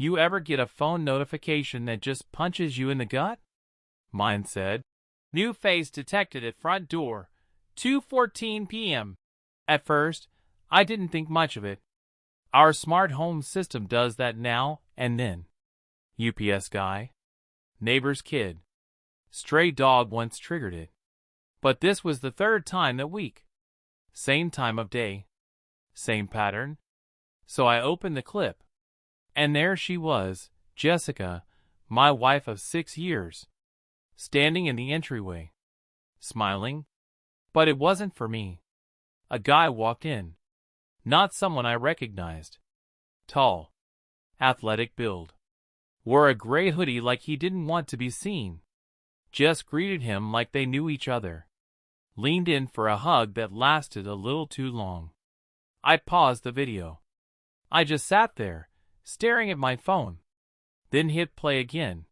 You ever get a phone notification that just punches you in the gut? Mine said, "New face detected at front door, 2:14 p.m. At first, I didn't think much of it. Our smart home system does that now and then. UPS guy, neighbor's kid, stray dog once triggered it. But this was the third time that week. Same time of day. Same pattern. So I opened the clip. And there she was, Jessica, my wife of 6 years, standing in the entryway, smiling. But it wasn't for me. A guy walked in. Not someone I recognized. Tall. Athletic build. Wore a gray hoodie like he didn't want to be seen. Just greeted him like they knew each other. Leaned in for a hug that lasted a little too long. I paused the video. I just sat there, staring at my phone. Then hit play again.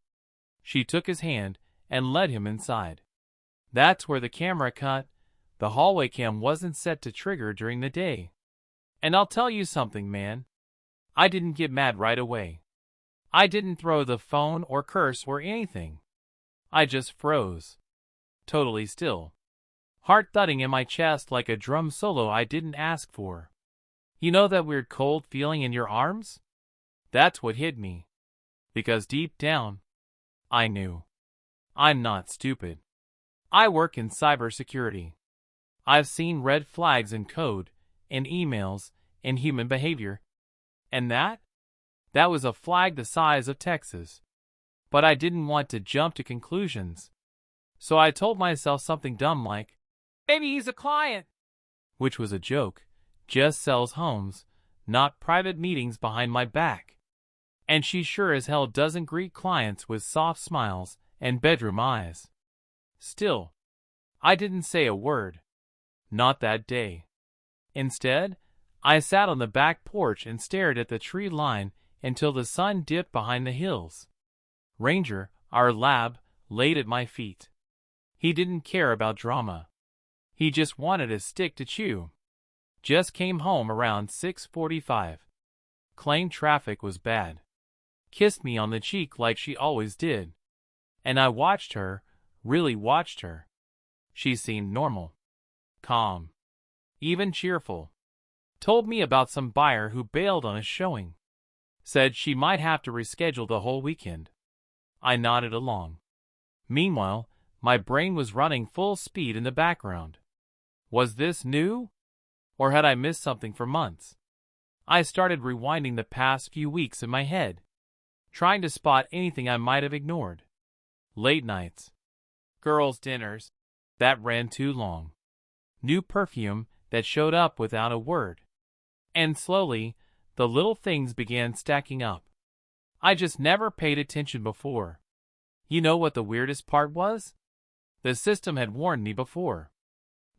She took his hand and led him inside. That's where the camera cut. The hallway cam wasn't set to trigger during the day. And I'll tell you something, man. I didn't get mad right away. I didn't throw the phone or curse or anything. I just froze. Totally still. Heart thudding in my chest like a drum solo I didn't ask for. You know that weird cold feeling in your arms? That's what hit me. Because deep down, I knew. I'm not stupid. I work in cybersecurity. I've seen red flags in code, in emails, in human behavior. And that was a flag the size of Texas. But I didn't want to jump to conclusions. So I told myself something dumb like, maybe he's a client. Which was a joke. Just sells homes, not private meetings behind my back. And she sure as hell doesn't greet clients with soft smiles and bedroom eyes. Still, I didn't say a word. Not that day. Instead, I sat on the back porch and stared at the tree line until the sun dipped behind the hills. Ranger, our lab, laid at my feet. He didn't care about drama. He just wanted a stick to chew. Just came home around 6:45. Claimed traffic was bad. Kissed me on the cheek like she always did. And I watched her, really watched her. She seemed normal. Calm. Even cheerful. Told me about some buyer who bailed on a showing. Said she might have to reschedule the whole weekend. I nodded along. Meanwhile, my brain was running full speed in the background. Was this new? Or had I missed something for months? I started rewinding the past few weeks in my head, trying to spot anything I might have ignored. Late nights. Girls' dinners. That ran too long. New perfume that showed up without a word. And slowly, the little things began stacking up. I just never paid attention before. You know what the weirdest part was? The system had warned me before.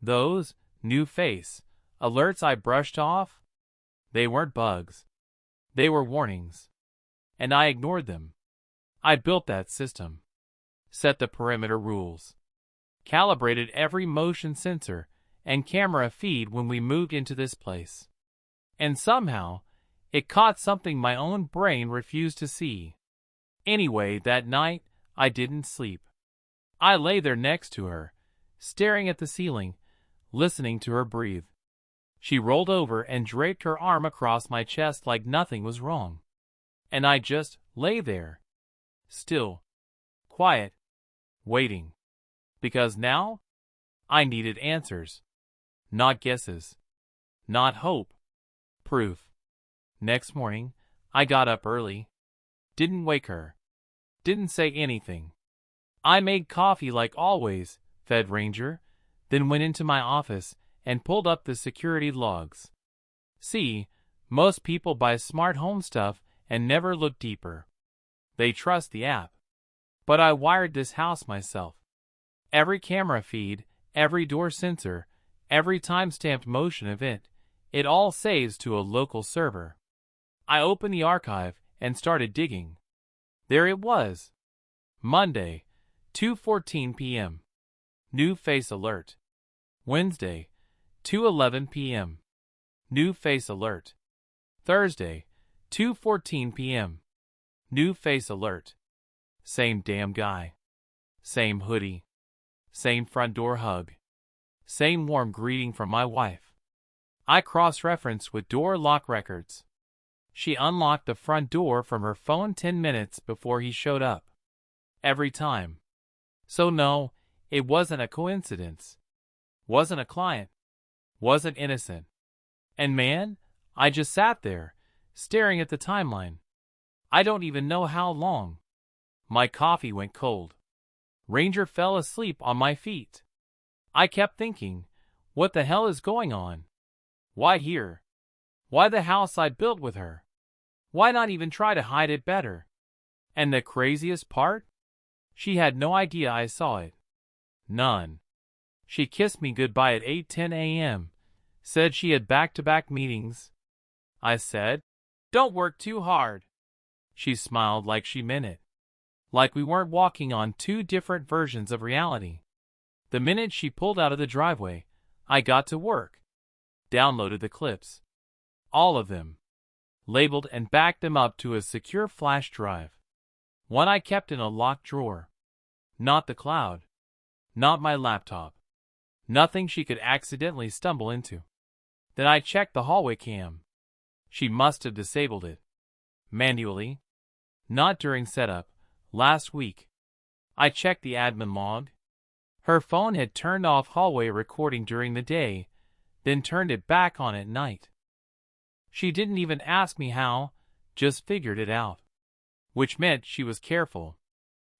Those new face alerts I brushed off, they weren't bugs. They were warnings. And I ignored them. I built that system. Set the perimeter rules. Calibrated every motion sensor and camera feed when we moved into this place. And somehow, it caught something my own brain refused to see. Anyway, that night, I didn't sleep. I lay there next to her, staring at the ceiling, listening to her breathe. She rolled over and draped her arm across my chest like nothing was wrong. And I just lay there. Still. Quiet. Waiting. Because now, I needed answers. Not guesses. Not hope. Proof. Next morning, I got up early. Didn't wake her. Didn't say anything. I made coffee like always, fed Ranger, then went into my office and pulled up the security logs. See, most people buy smart home stuff and never look deeper. They trust the app. But I wired this house myself. Every camera feed, every door sensor, every time-stamped motion of it all saves to a local server. I opened the archive and started digging. There it was. Monday, 2:14 p.m. New face alert. Wednesday, 2:11 p.m. New face alert. Thursday, 2:14 p.m. New face alert. Same damn guy. Same hoodie. Same front door hug. Same warm greeting from my wife. I cross-referenced with door lock records. She unlocked the front door from her phone 10 minutes before he showed up. Every time. So no, it wasn't a coincidence. Wasn't a client. Wasn't innocent. And man, I just sat there, staring at the timeline. I don't even know how long. My coffee went cold. Ranger fell asleep on my feet. I kept thinking, what the hell is going on? Why here? Why the house I built with her? Why not even try to hide it better? And the craziest part? She had no idea I saw it. None. She kissed me goodbye at 8:10 a.m., said she had back-to-back meetings. I said, "Don't work too hard." She smiled like she meant it. Like we weren't walking on two different versions of reality. The minute she pulled out of the driveway, I got to work. Downloaded the clips. All of them. Labeled and backed them up to a secure flash drive. One I kept in a locked drawer. Not the cloud. Not my laptop. Nothing she could accidentally stumble into. Then I checked the hallway cam. She must have disabled it. Manually. Not during setup. Last week. I checked the admin log. Her phone had turned off hallway recording during the day, then turned it back on at night. She didn't even ask me how, just figured it out. Which meant she was careful.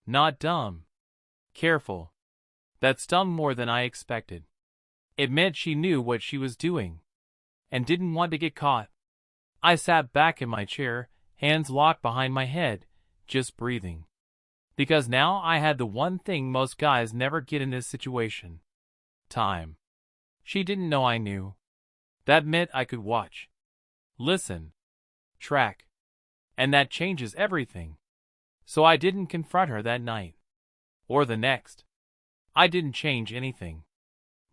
Not dumb. Careful. That stung more than I expected. It meant she knew what she was doing. And didn't want to get caught. I sat back in my chair, hands locked behind my head, just breathing. Because now I had the one thing most guys never get in this situation. Time. She didn't know I knew. That meant I could watch. Listen. Track. And that changes everything. So I didn't confront her that night. Or the next. I didn't change anything.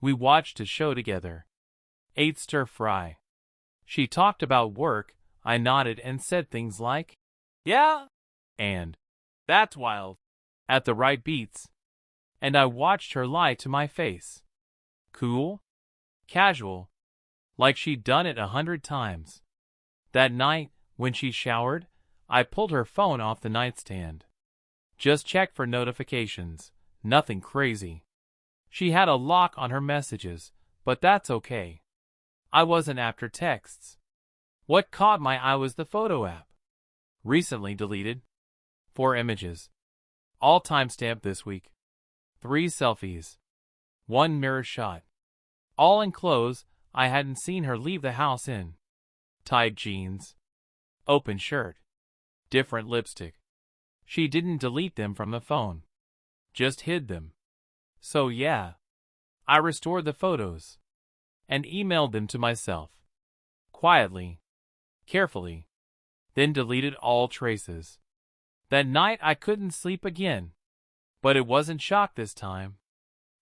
We watched a show together. Ate stir fry. She talked about work, I nodded and said things like, "Yeah," and "That's wild," at the right beats. And I watched her lie to my face. Cool. Casual. Like she'd done it 100 times. That night, when she showered, I pulled her phone off the nightstand. Just checked for notifications. Nothing crazy. She had a lock on her messages, but that's okay. I wasn't after texts. What caught my eye was the photo app. Recently deleted. 4 images. All timestamped this week. 3 selfies. 1 mirror shot. All in clothes I hadn't seen her leave the house in. Tight jeans. Open shirt. Different lipstick. She didn't delete them from the phone. Just hid them. So yeah. I restored the photos. And emailed them to myself. Quietly. Carefully. Then deleted all traces. That night I couldn't sleep again. But it wasn't shock this time.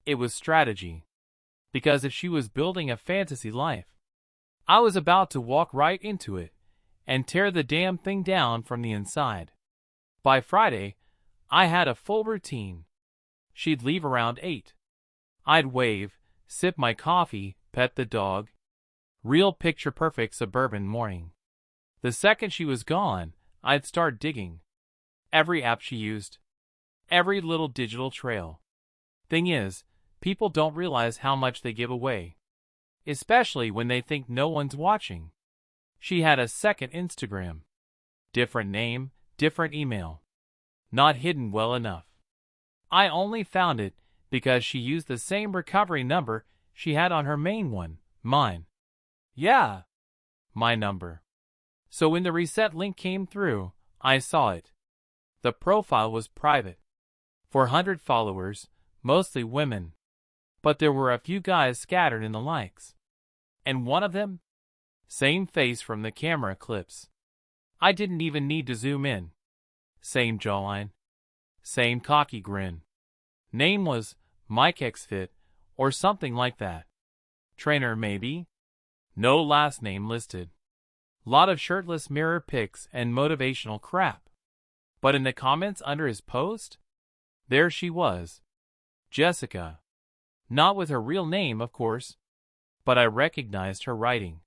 It was strategy. Because if she was building a fantasy life, I was about to walk right into it and tear the damn thing down from the inside. By Friday, I had a full routine. She'd leave around 8. I'd wave, sip my coffee, pet the dog. Real picture-perfect suburban morning. The second she was gone, I'd start digging. Every app she used. Every little digital trail. Thing is, people don't realize how much they give away. Especially when they think no one's watching. She had a second Instagram. Different name, different email. Not hidden well enough. I only found it because she used the same recovery number she had on her main one, mine. Yeah, my number. So when the reset link came through, I saw it. The profile was private. 400 followers, mostly women. But there were a few guys scattered in the likes. And one of them? Same face from the camera clips. I didn't even need to zoom in. Same jawline. Same cocky grin. Name was Mike XFit or something like that. Trainer maybe? No last name listed. Lot of shirtless mirror pics and motivational crap. But in the comments under his post, there she was. Jessica. Not with her real name, of course, but I recognized her writing.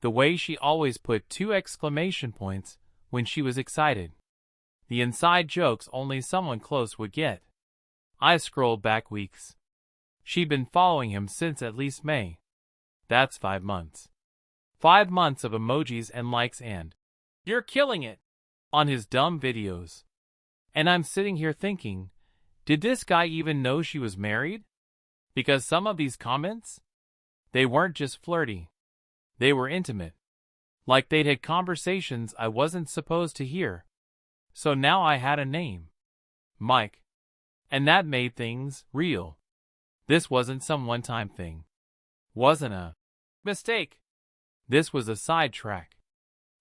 The way she always put 2 exclamation points when she was excited. The inside jokes only someone close would get. I scrolled back weeks. She'd been following him since at least May. That's 5 months. 5 months of emojis and likes and "You're killing it" on his dumb videos. And I'm sitting here thinking, did this guy even know she was married? Because some of these comments, they weren't just flirty. They were intimate. Like they'd had conversations I wasn't supposed to hear. So now I had a name. Mike. And that made things real. This wasn't some one-time thing. Wasn't a mistake. This was a sidetrack.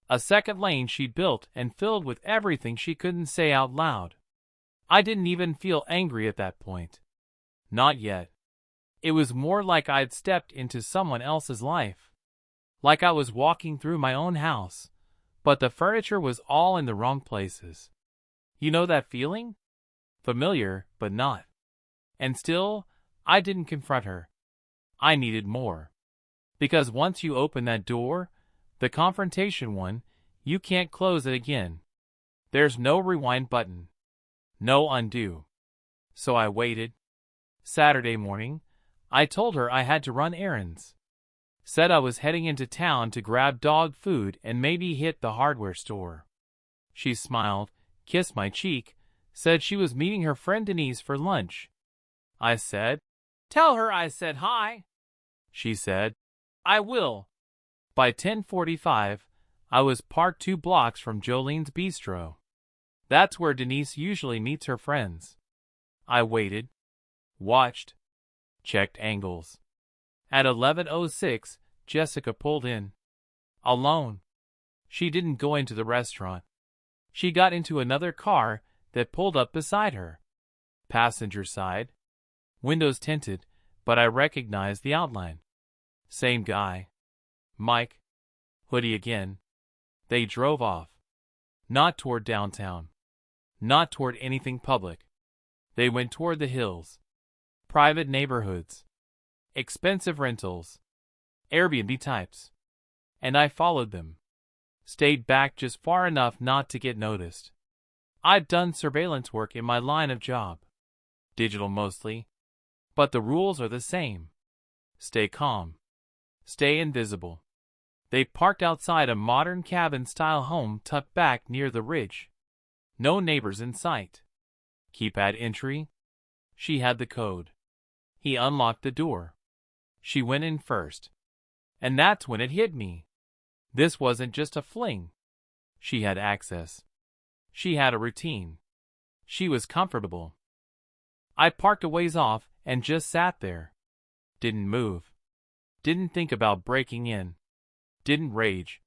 A second lane she built and filled with everything she couldn't say out loud. I didn't even feel angry at that point. Not yet. It was more like I'd stepped into someone else's life. Like I was walking through my own house, but the furniture was all in the wrong places. You know that feeling? Familiar, but not. And still, I didn't confront her. I needed more. Because once you open that door, the confrontation one, you can't close it again. There's no rewind button. No undo. So I waited. Saturday morning, I told her I had to run errands. Said I was heading into town to grab dog food and maybe hit the hardware store. She smiled, kissed my cheek, said she was meeting her friend Denise for lunch. I said, "Tell her I said hi." She said, "I will." By 10:45, I was parked 2 blocks from Jolene's Bistro. That's where Denise usually meets her friends. I waited, watched, checked angles. At 11:06, Jessica pulled in. Alone. She didn't go into the restaurant. She got into another car that pulled up beside her. Passenger side. Windows tinted, but I recognized the outline. Same guy. Mike. Hoodie again. They drove off. Not toward downtown. Not toward anything public. They went toward the hills. Private neighborhoods. Expensive rentals. Airbnb types. And I followed them. Stayed back just far enough not to get noticed. I'd done surveillance work in my line of job. Digital mostly. But the rules are the same. Stay calm. Stay invisible. They parked outside a modern cabin-style home tucked back near the ridge. No neighbors in sight. Keypad entry. She had the code. He unlocked the door. She went in first. And that's when it hit me. This wasn't just a fling. She had access. She had a routine. She was comfortable. I parked a ways off and just sat there. Didn't move. Didn't think about breaking in. Didn't rage.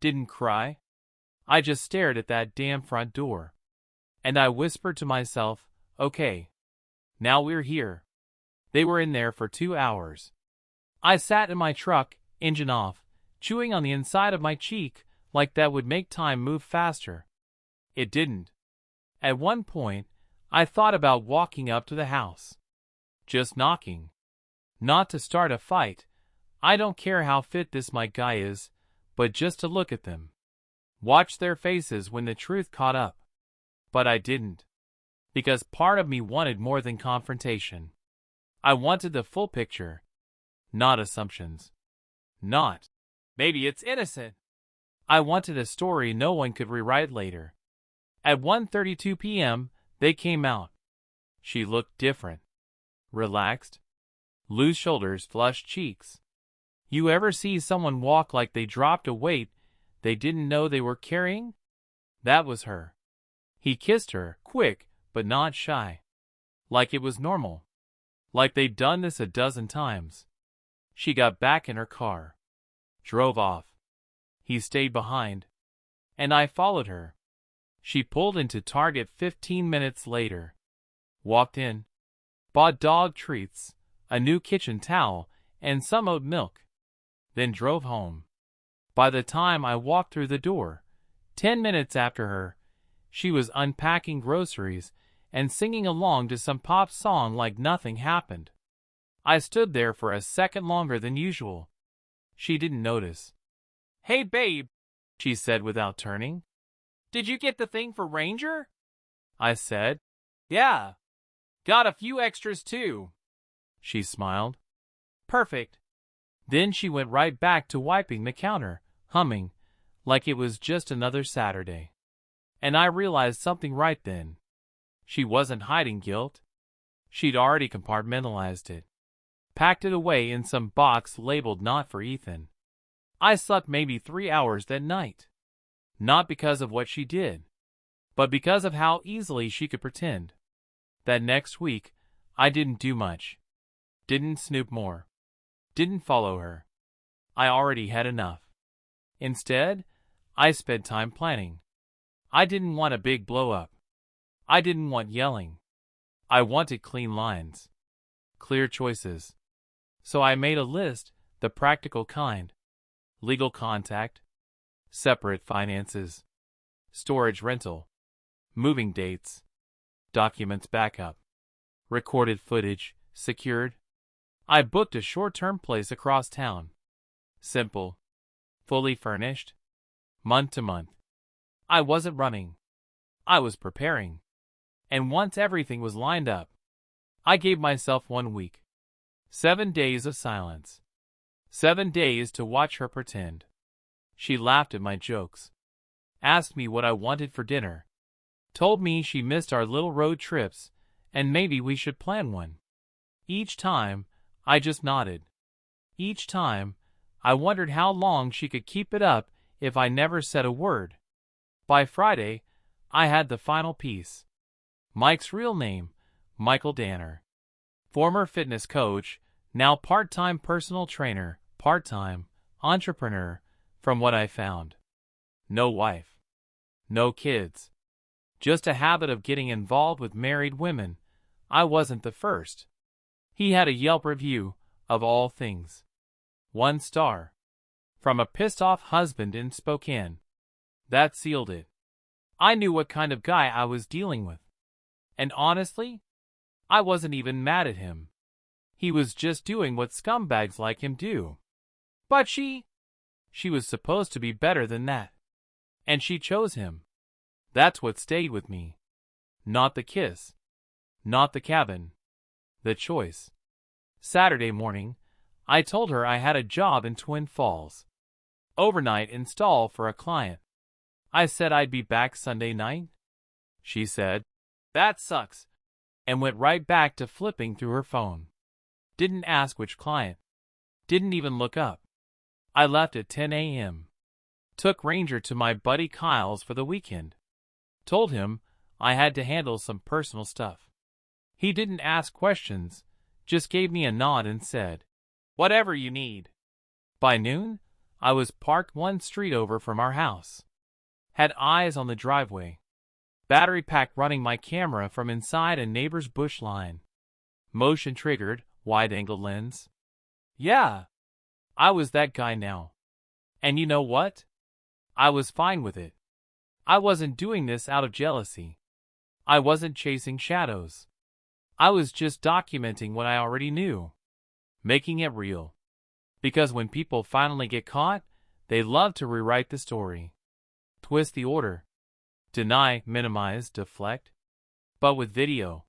Didn't cry. I just stared at that damn front door. And I whispered to myself, okay. Now we're here. They were in there for 2 hours. I sat in my truck, engine off, chewing on the inside of my cheek like that would make time move faster. It didn't. At one point, I thought about walking up to the house. Just knocking. Not to start a fight. I don't care how fit this Mike guy is, but just to look at them. Watch their faces when the truth caught up. But I didn't. Because part of me wanted more than confrontation. I wanted the full picture. Not assumptions. Not, maybe it's innocent. I wanted a story no one could rewrite later. At 1:32 p.m., they came out. She looked different. Relaxed. Loose shoulders, flushed cheeks. You ever see someone walk like they dropped a weight they didn't know they were carrying? That was her. He kissed her, quick, but not shy. Like it was normal. Like they'd done this a dozen times. She got back in her car. Drove off. He stayed behind. And I followed her. She pulled into Target 15 minutes later. Walked in. Bought dog treats, a new kitchen towel, and some oat milk. Then drove home. By the time I walked through the door, 10 minutes after her, She was unpacking groceries and singing along to some pop song like nothing happened. I stood there for a second longer than usual. She didn't notice. "Hey, babe," she said without turning. "Did you get the thing for Ranger?" I said, "Yeah. Got a few extras too." She smiled. "Perfect." Then she went right back to wiping the counter, humming, like it was just another Saturday. And I realized something right then. She wasn't hiding guilt. She'd already compartmentalized it. Packed it away in some box labeled "Not for Ethan." I slept maybe 3 hours that night. Not because of what she did, but because of how easily she could pretend. That next week, I didn't do much. Didn't snoop more. Didn't follow her. I already had enough. Instead, I spent time planning. I didn't want a big blow-up. I didn't want yelling. I wanted clean lines. Clear choices. So I made a list, the practical kind. Legal contact. Separate finances. Storage rental. Moving dates. Documents backup. Recorded footage, secured. I booked a short-term place across town. Simple. Fully furnished. Month to month. I wasn't running. I was preparing. And once everything was lined up, I gave myself 1 week. 7 days of silence. 7 days to watch her pretend. She laughed at my jokes. Asked me what I wanted for dinner. Told me she missed our little road trips and maybe we should plan one. Each time, I just nodded. Each time, I wondered how long she could keep it up if I never said a word. By Friday, I had the final piece. Mike's real name, Michael Danner. Former fitness coach, now part-time personal trainer, part-time entrepreneur, from what I found. No wife. No kids. Just a habit of getting involved with married women. I wasn't the first. He had a Yelp review, of all things. 1 star. From a pissed-off husband in Spokane. That sealed it. I knew what kind of guy I was dealing with. And honestly, I wasn't even mad at him. He was just doing what scumbags like him do. But she was supposed to be better than that. And she chose him. That's what stayed with me. Not the kiss. Not the cabin. The choice. Saturday morning, I told her I had a job in Twin Falls. Overnight install for a client. I said I'd be back Sunday night. She said, "That sucks," and went right back to flipping through her phone. Didn't ask which client. Didn't even look up. I left at 10 a.m. Took Ranger to my buddy Kyle's for the weekend. Told him I had to handle some personal stuff. He didn't ask questions, just gave me a nod and said, "Whatever you need." By noon, I was parked 1 street over from our house. Had eyes on the driveway. Battery pack running my camera from inside a neighbor's bush line. Motion triggered, wide-angle lens. Yeah, I was that guy now. And you know what? I was fine with it. I wasn't doing this out of jealousy. I wasn't chasing shadows. I was just documenting what I already knew. Making it real. Because when people finally get caught, they love to rewrite the story. Twist the order. Deny, minimize, deflect. But with video,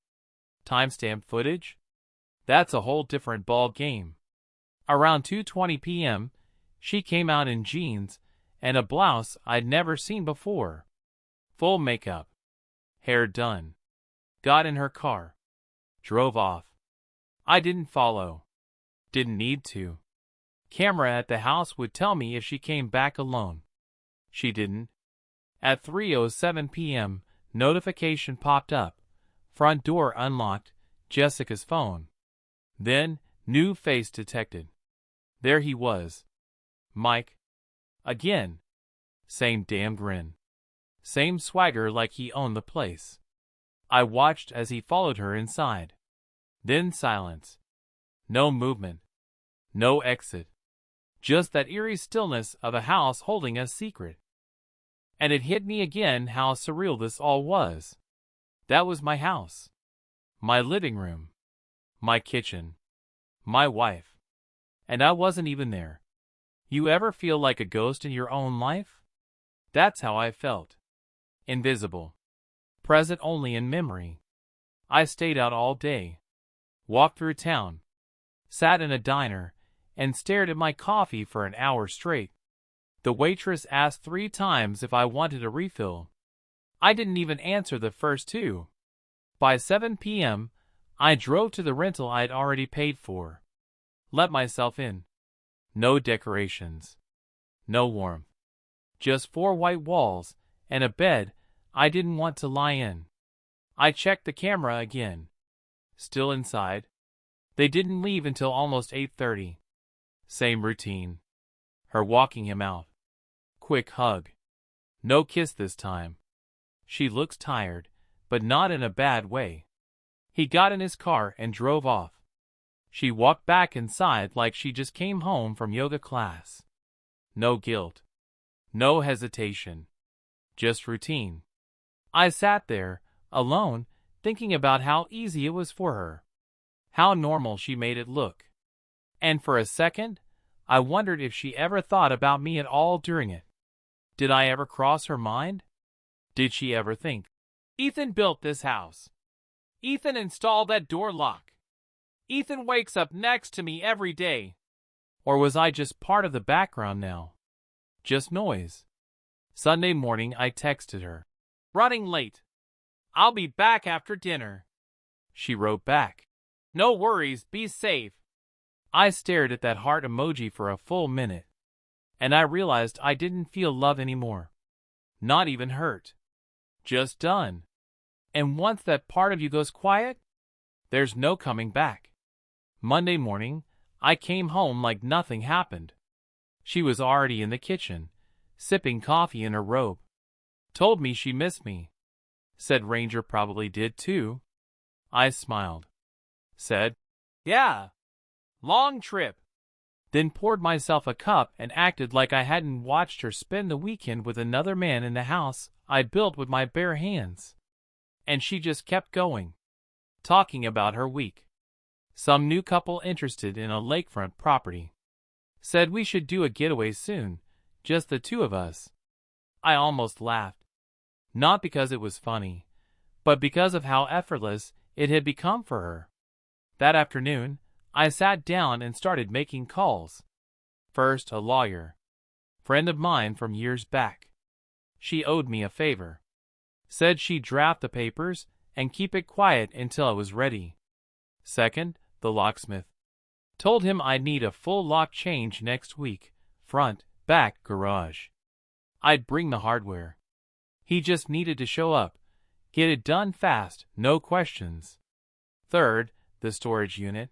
timestamp footage, that's a whole different ball game. Around 2:20 p.m., she came out in jeans and a blouse I'd never seen before. Full makeup. Hair done. Got in her car. Drove off. I didn't follow. Didn't need to. Camera at the house would tell me if she came back alone. She didn't. At 3:07 p.m., notification popped up. Front door unlocked. Jessica's phone. Then, new face detected. There he was. Mike. Again. Same damn grin. Same swagger like he owned the place. I watched as he followed her inside. Then silence. No movement. No exit. Just that eerie stillness of a house holding a secret. And it hit me again how surreal this all was. That was my house. My living room. My kitchen. My wife. And I wasn't even there. You ever feel like a ghost in your own life? That's how I felt. Invisible. Present only in memory. I stayed out all day. Walked through town. Sat in a diner and stared at my coffee for an hour straight. The waitress asked 3 times if I wanted a refill. I didn't even answer the first 2. By 7 p.m., I drove to the rental I'd already paid for. Let myself in. No decorations. No warmth. Just 4 white walls and a bed I didn't want to lie in. I checked the camera again. Still inside. They didn't leave until almost 8:30. Same routine. Her walking him out. Quick hug. No kiss this time. She looks tired, but not in a bad way. He got in his car and drove off. She walked back inside like she just came home from yoga class. No guilt. No hesitation. Just routine. I sat there, alone, thinking about how easy it was for her. How normal she made it look. And for a second, I wondered if she ever thought about me at all during it. Did I ever cross her mind? Did she ever think, Ethan built this house. Ethan installed that door lock. Ethan wakes up next to me every day. Or was I just part of the background now? Just noise. Sunday morning I texted her. Running late. I'll be back after dinner. She wrote back. No worries, be safe. I stared at that heart emoji for a full minute. And I realized I didn't feel love anymore. Not even hurt. Just done. And once that part of you goes quiet, there's no coming back. Monday morning, I came home like nothing happened. She was already in the kitchen, sipping coffee in her robe. Told me she missed me. Said Ranger probably did too. I smiled. Said, yeah. Long trip. Then poured myself a cup and acted like I hadn't watched her spend the weekend with another man in the house I'd built with my bare hands. And she just kept going. Talking about her week. Some new couple interested in a lakefront property. Said we should do a getaway soon, just the 2 of us. I almost laughed. Not because it was funny, but because of how effortless it had become for her. That afternoon, I sat down and started making calls. First, a lawyer. Friend of mine from years back. She owed me a favor. Said she'd draft the papers and keep it quiet until I was ready. Second, the locksmith. Told him I'd need a full lock change next week, front, back, garage. I'd bring the hardware. He just needed to show up. Get it done fast, no questions. Third, the storage unit.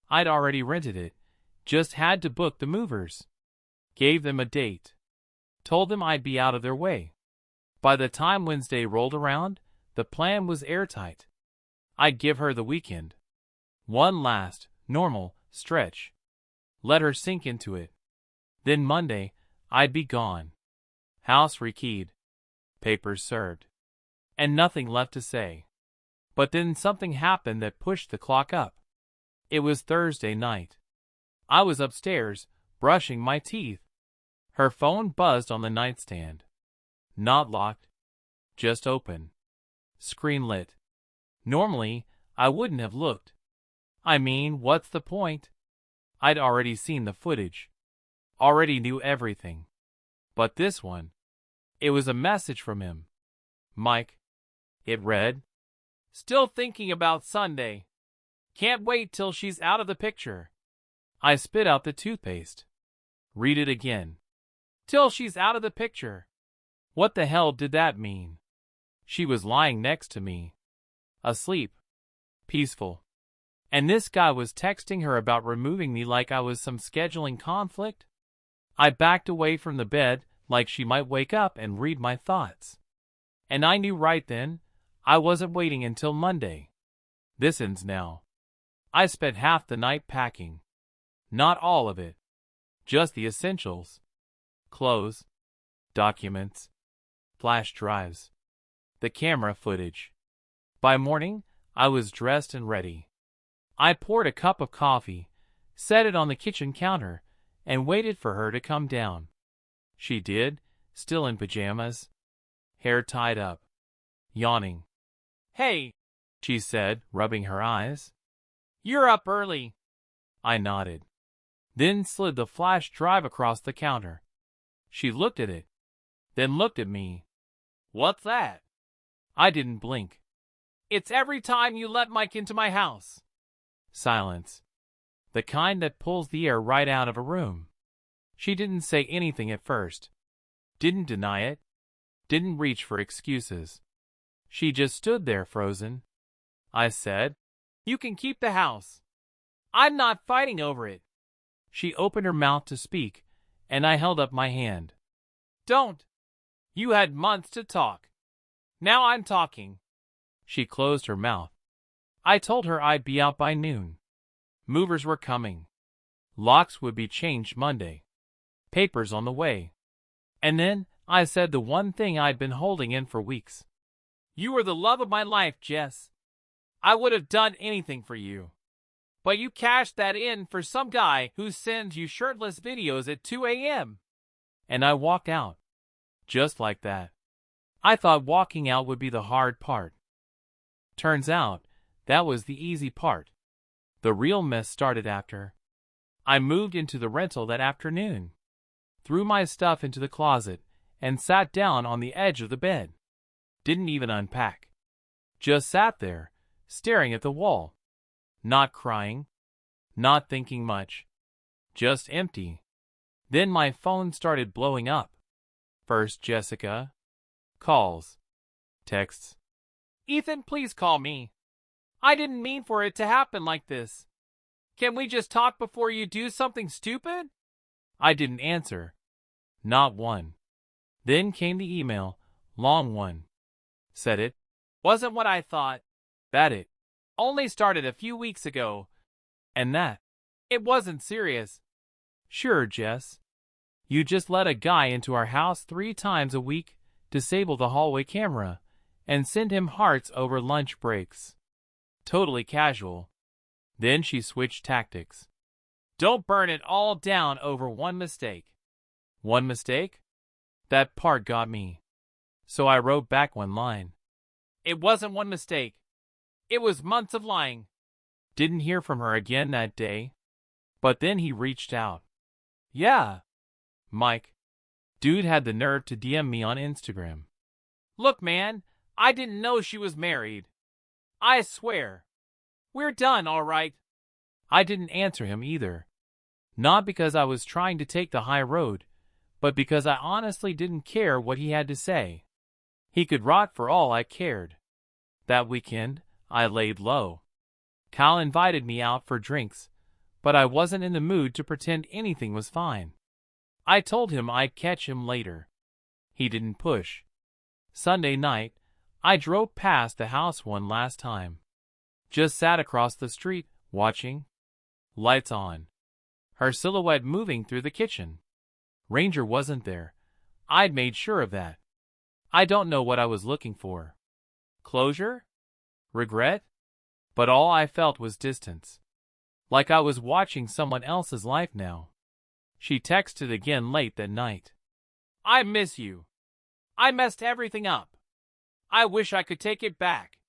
I'd already rented it, just had to book the movers. Gave them a date. Told them I'd be out of their way. By the time Wednesday rolled around, the plan was airtight. I'd give her the weekend. One last, normal, stretch. Let her sink into it. Then Monday, I'd be gone. House rekeyed. Papers served. And nothing left to say. But then something happened that pushed the clock up. It was Thursday night. I was upstairs, brushing my teeth. Her phone buzzed on the nightstand. Not locked. Just open. Screen lit. Normally, I wouldn't have looked. I mean, what's the point? I'd already seen the footage. Already knew everything. But this one. It was a message from him. Mike. It read. Still thinking about Sunday. Can't wait till she's out of the picture. I spit out the toothpaste. Read it again. Till she's out of the picture. What the hell did that mean? She was lying next to me. Asleep. Peaceful. And this guy was texting her about removing me like I was some scheduling conflict? I backed away from the bed like she might wake up and read my thoughts. And I knew right then, I wasn't waiting until Monday. This ends now. I spent half the night packing. Not all of it. Just the essentials. Clothes. Documents. flash drives, the camera footage. By morning, I was dressed and ready. I poured a cup of coffee, set it on the kitchen counter, and waited for her to come down. She did, still in pajamas, hair tied up, yawning. "Hey," she said, rubbing her eyes. "You're up early." I nodded, then slid the flash drive across the counter. She looked at it, then looked at me. "What's that?" I didn't blink. "It's every time you let Mike into my house." Silence. The kind that pulls the air right out of a room. She didn't say anything at first. Didn't deny it. Didn't reach for excuses. She just stood there frozen. I said, "You can keep the house. I'm not fighting over it." She opened her mouth to speak, and I held up my hand. "Don't. You had months to talk. Now I'm talking." She closed her mouth. I told her I'd be out by noon. Movers were coming. Locks would be changed Monday. Papers on the way. And then I said the one thing I'd been holding in for weeks. "You were the love of my life, Jess. I would have done anything for you. But you cashed that in for some guy who sends you shirtless videos at 2 a.m. And I walked out. Just like that. I thought walking out would be the hard part. Turns out, that was the easy part. The real mess started after. I moved into the rental that afternoon, threw my stuff into the closet, and sat down on the edge of the bed. Didn't even unpack. Just sat there, staring at the wall. Not crying. Not thinking much. Just empty. Then my phone started blowing up. First Jessica. Calls. Texts. "Ethan, please call me. I didn't mean for it to happen like this. Can we just talk before you do something stupid?" I didn't answer. Not one. Then came the email, long one. Said it. "Wasn't what I thought. That it. Only started a few weeks ago. And that. It wasn't serious." "Sure, Jess. You just let a guy into our house 3 times a week, disable the hallway camera, and send him hearts over lunch breaks. Totally casual." Then she switched tactics. "Don't burn it all down over one mistake." One mistake? That part got me. So I wrote back one line. "It wasn't one mistake. It was months of lying." Didn't hear from her again that day. But then he reached out. Yeah. Mike. Dude had the nerve to DM me on Instagram. "Look, man, I didn't know she was married. I swear. We're done, all right." I didn't answer him either. Not because I was trying to take the high road, but because I honestly didn't care what he had to say. He could rot for all I cared. That weekend, I laid low. Kyle invited me out for drinks, but I wasn't in the mood to pretend anything was fine. I told him I'd catch him later. He didn't push. Sunday night, I drove past the house one last time. Just sat across the street, watching. Lights on. Her silhouette moving through the kitchen. Ranger wasn't there. I'd made sure of that. I don't know what I was looking for. Closure? Regret? But all I felt was distance. Like I was watching someone else's life now. She texted again late that night. "I miss you. I messed everything up. I wish I could take it back."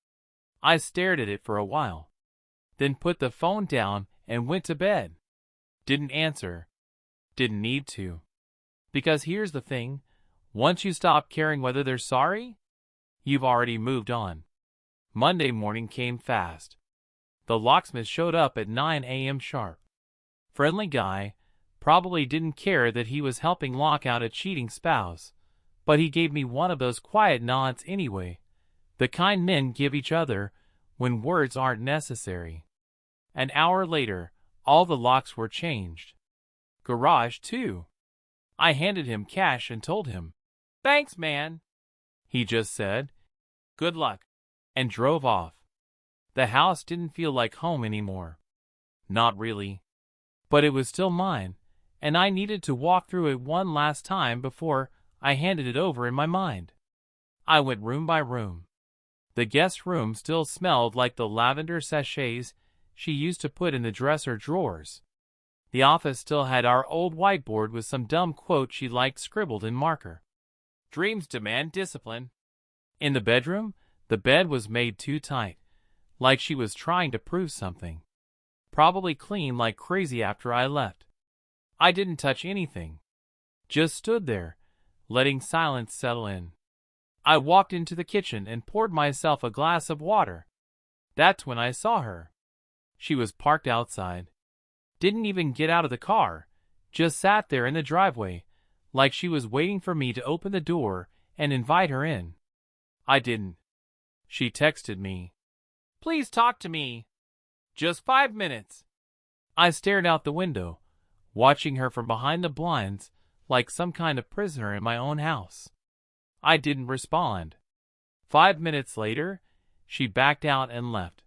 I stared at it for a while, then put the phone down and went to bed. Didn't answer. Didn't need to. Because here's the thing, once you stop caring whether they're sorry, you've already moved on. Monday morning came fast. The locksmith showed up at 9 a.m. sharp. Friendly guy, probably didn't care that he was helping lock out a cheating spouse, but he gave me one of those quiet nods anyway, the kind men give each other when words aren't necessary. An hour later, all the locks were changed. Garage, too. I handed him cash and told him, "Thanks, man." He just said, "Good luck," and drove off. The house didn't feel like home anymore. Not really. But it was still mine, and I needed to walk through it one last time before I handed it over in my mind. I went room by room. The guest room still smelled like the lavender sachets she used to put in the dresser drawers. The office still had our old whiteboard with some dumb quote she liked scribbled in marker. Dreams demand discipline. In the bedroom, the bed was made too tight, like she was trying to prove something. Probably cleaned like crazy after I left. I didn't touch anything. Just stood there, letting silence settle in. I walked into the kitchen and poured myself a glass of water. That's when I saw her. She was parked outside. Didn't even get out of the car, just sat there in the driveway, like she was waiting for me to open the door and invite her in. I didn't. She texted me, "Please talk to me. Just 5 minutes." I stared out the window, watching her from behind the blinds like some kind of prisoner in my own house. I didn't respond. 5 minutes later, she backed out and left.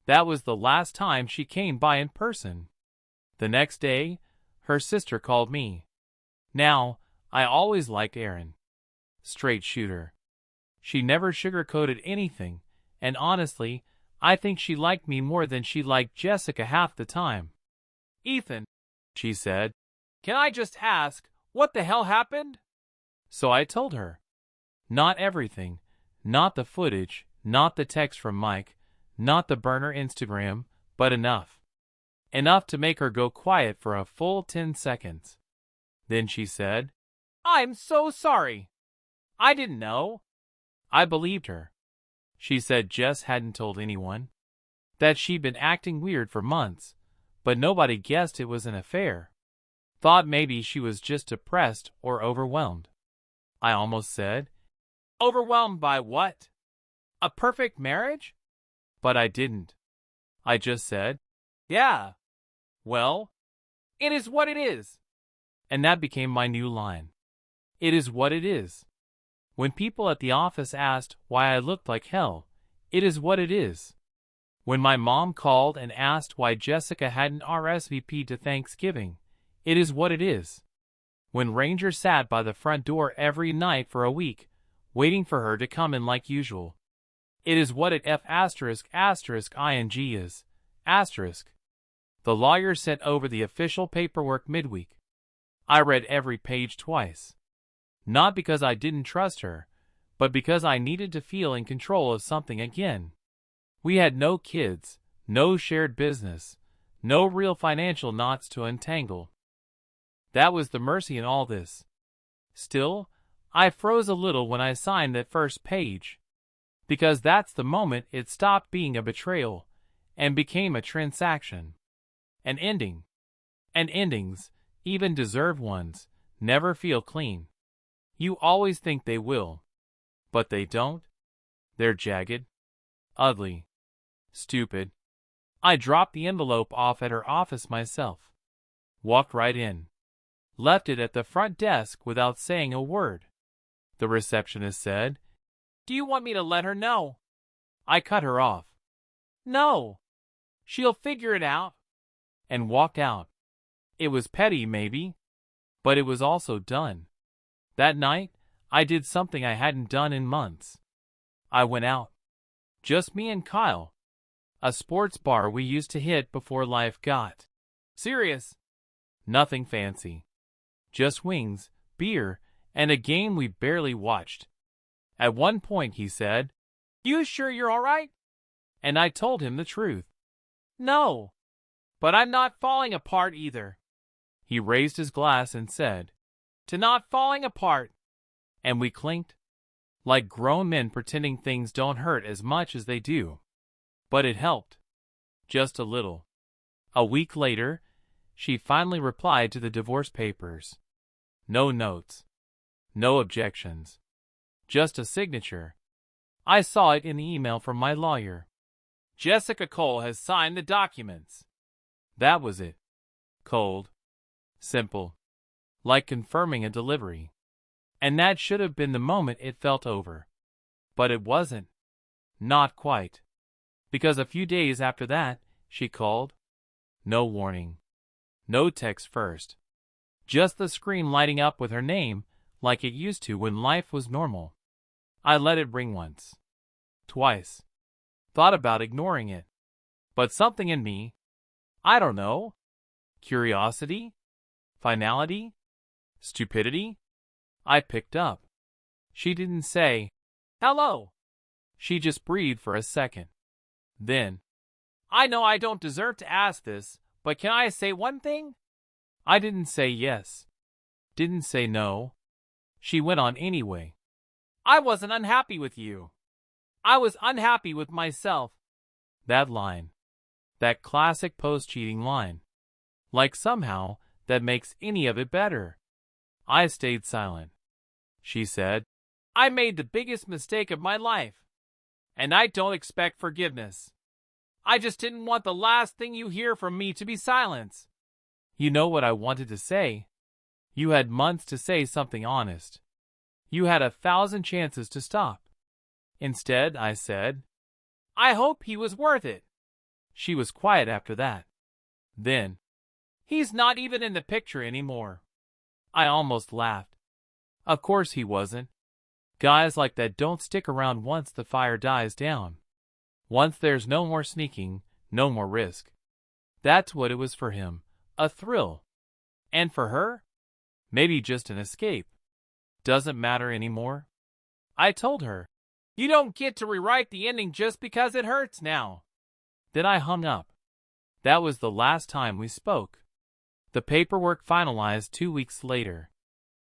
That was the last time she came by in person. The next day, her sister called me. Now, I always liked Erin. Straight shooter. She never sugarcoated anything, and honestly, I think she liked me more than she liked Jessica half the time. "Ethan," she said, "can I just ask, what the hell happened?" So I told her. Not everything, not the footage, not the text from Mike, not the burner Instagram, but enough. Enough to make her go quiet for a full 10 seconds. Then she said, "I'm so sorry. I didn't know." I believed her. She said Jess hadn't told anyone, that she'd been acting weird for months, but nobody guessed it was an affair. Thought maybe she was just depressed or overwhelmed. I almost said, "Overwhelmed by what? A perfect marriage?" But I didn't. I just said, "Yeah. Well, it is what it is." And that became my new line. It is what it is. When people at the office asked why I looked like hell, it is what it is. When my mom called and asked why Jessica hadn't RSVP'd to Thanksgiving, it is what it is. When Ranger sat by the front door every night for a week, waiting for her to come in like usual, it is what it ***ing is. The lawyer sent over the official paperwork midweek. I read every page twice. Not because I didn't trust her, but because I needed to feel in control of something again. We had no kids, no shared business, no real financial knots to untangle. That was the mercy in all this. Still, I froze a little when I signed that first page. Because that's the moment it stopped being a betrayal and became a transaction. An ending. And endings, even deserved ones, never feel clean. You always think they will. But they don't. They're jagged, ugly, stupid. I dropped the envelope off at her office myself. Walked right in. Left it at the front desk without saying a word. The receptionist said, "Do you want me to let her know?" I cut her off. "No. She'll figure it out." And walked out. It was petty, maybe, but it was also done. That night, I did something I hadn't done in months. I went out. Just me and Kyle. A sports bar we used to hit before life got serious. Nothing fancy. Just wings, beer, and a game we barely watched. At one point he said, "You sure you're all right?" And I told him the truth. "No. But I'm not falling apart either." He raised his glass and said, "To not falling apart." And we clinked. Like grown men pretending things don't hurt as much as they do. But it helped. Just a little. A week later, she finally replied to the divorce papers. No notes. No objections. Just a signature. I saw it in the email from my lawyer. "Jessica Cole has signed the documents." That was it. Cold. Simple. Like confirming a delivery. And that should have been the moment it felt over. But it wasn't. Not quite. Because a few days after that, she called. No warning. No text first. Just the screen lighting up with her name, like it used to when life was normal. I let it ring once. Twice. Thought about ignoring it. But something in me, I don't know, curiosity, finality, stupidity, I picked up. She didn't say, "Hello." She just breathed for a second. Then, "I know I don't deserve to ask this, but can I say one thing?" I didn't say yes. Didn't say no. She went on anyway. "I wasn't unhappy with you. I was unhappy with myself." That line. That classic post-cheating line. Like somehow that makes any of it better. I stayed silent. She said, "I made the biggest mistake of my life. And I don't expect forgiveness. I just didn't want the last thing you hear from me to be silence." You know what I wanted to say? You had months to say something honest. You had 1,000 chances to stop. Instead, I said, "I hope he was worth it." She was quiet after that. Then, "He's not even in the picture anymore." I almost laughed. Of course he wasn't. Guys like that don't stick around once the fire dies down. Once there's no more sneaking, no more risk. That's what it was for him, a thrill. And for her? Maybe just an escape. Doesn't matter anymore. I told her, "You don't get to rewrite the ending just because it hurts now." Then I hung up. That was the last time we spoke. The paperwork finalized 2 weeks later.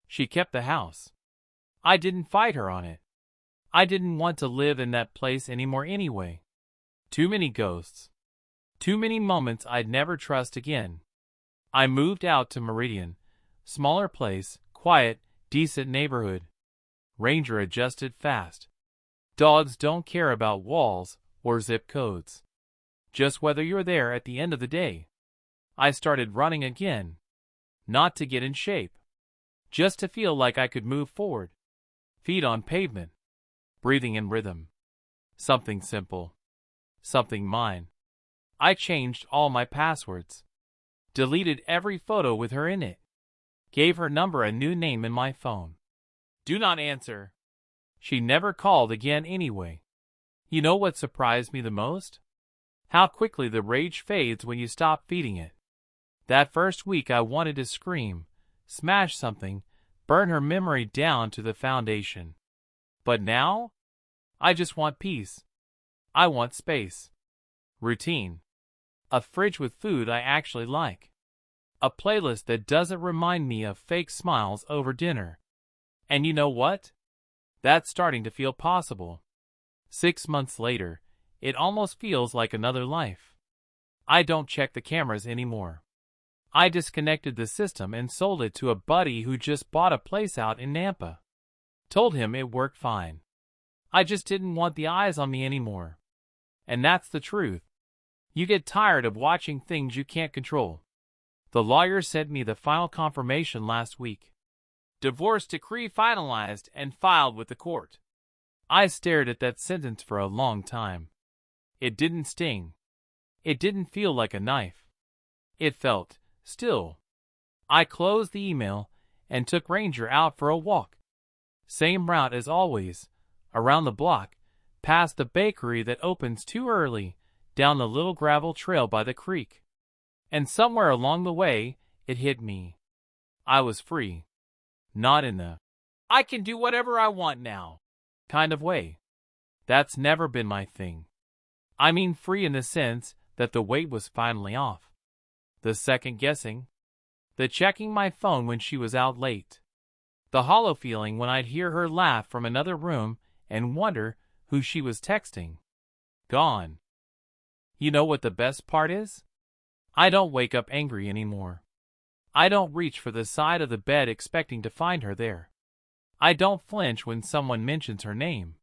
She kept the house. I didn't fight her on it. I didn't want to live in that place anymore anyway. Too many ghosts. Too many moments I'd never trust again. I moved out to Meridian. Smaller place, quiet, decent neighborhood. Ranger adjusted fast. Dogs don't care about walls or zip codes. Just whether you're there at the end of the day. I started running again. Not to get in shape. Just to feel like I could move forward. Feet on pavement. Breathing in rhythm. Something simple. Something mine. I changed all my passwords. Deleted every photo with her in it. Gave her number a new name in my phone. Do not answer. She never called again anyway. You know what surprised me the most? How quickly the rage fades when you stop feeding it. That first week I wanted to scream, smash something, burn her memory down to the foundation. But now? I just want peace. I want space. Routine. A fridge with food I actually like. A playlist that doesn't remind me of fake smiles over dinner. And you know what? That's starting to feel possible. 6 months later, it almost feels like another life. I don't check the cameras anymore. I disconnected the system and sold it to a buddy who just bought a place out in Nampa. Told him it worked fine. I just didn't want the eyes on me anymore. And that's the truth. You get tired of watching things you can't control. The lawyer sent me the final confirmation last week. Divorce decree finalized and filed with the court. I stared at that sentence for a long time. It didn't sting. It didn't feel like a knife. It felt still. I closed the email and took Ranger out for a walk. Same route as always, around the block, past the bakery that opens too early, down the little gravel trail by the creek. And somewhere along the way, it hit me. I was free. Not in the, "I can do whatever I want now" kind of way. That's never been my thing. I mean free in the sense that the weight was finally off. The second guessing. The checking my phone when she was out late. The hollow feeling when I'd hear her laugh from another room and wonder who she was texting. Gone. You know what the best part is? I don't wake up angry anymore. I don't reach for the side of the bed expecting to find her there. I don't flinch when someone mentions her name.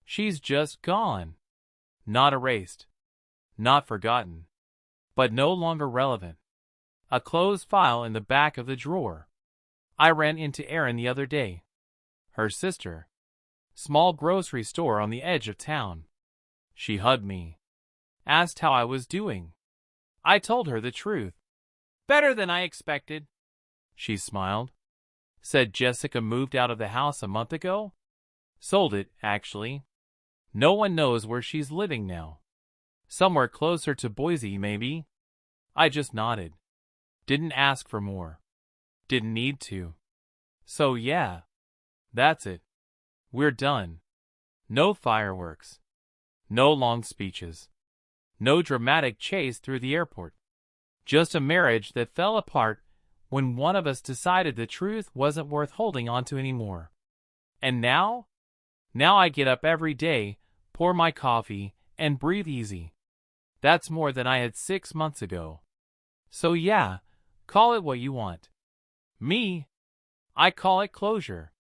She's just gone. Not erased. Not forgotten. But no longer relevant. A closed file in the back of the drawer. I ran into Erin the other day. Her sister. Small grocery store on the edge of town. She hugged me. Asked how I was doing. I told her the truth. Better than I expected. She smiled. Said Jessica moved out of the house a month ago? Sold it, actually. No one knows where she's living now. Somewhere closer to Boise, maybe. I just nodded. Didn't ask for more. Didn't need to. So yeah, that's it. We're done. No fireworks. No long speeches. No dramatic chase through the airport. Just a marriage that fell apart when one of us decided the truth wasn't worth holding on to anymore. And now? Now I get up every day, pour my coffee, and breathe easy. That's more than I had 6 months ago. So yeah, call it what you want. Me, I call it closure.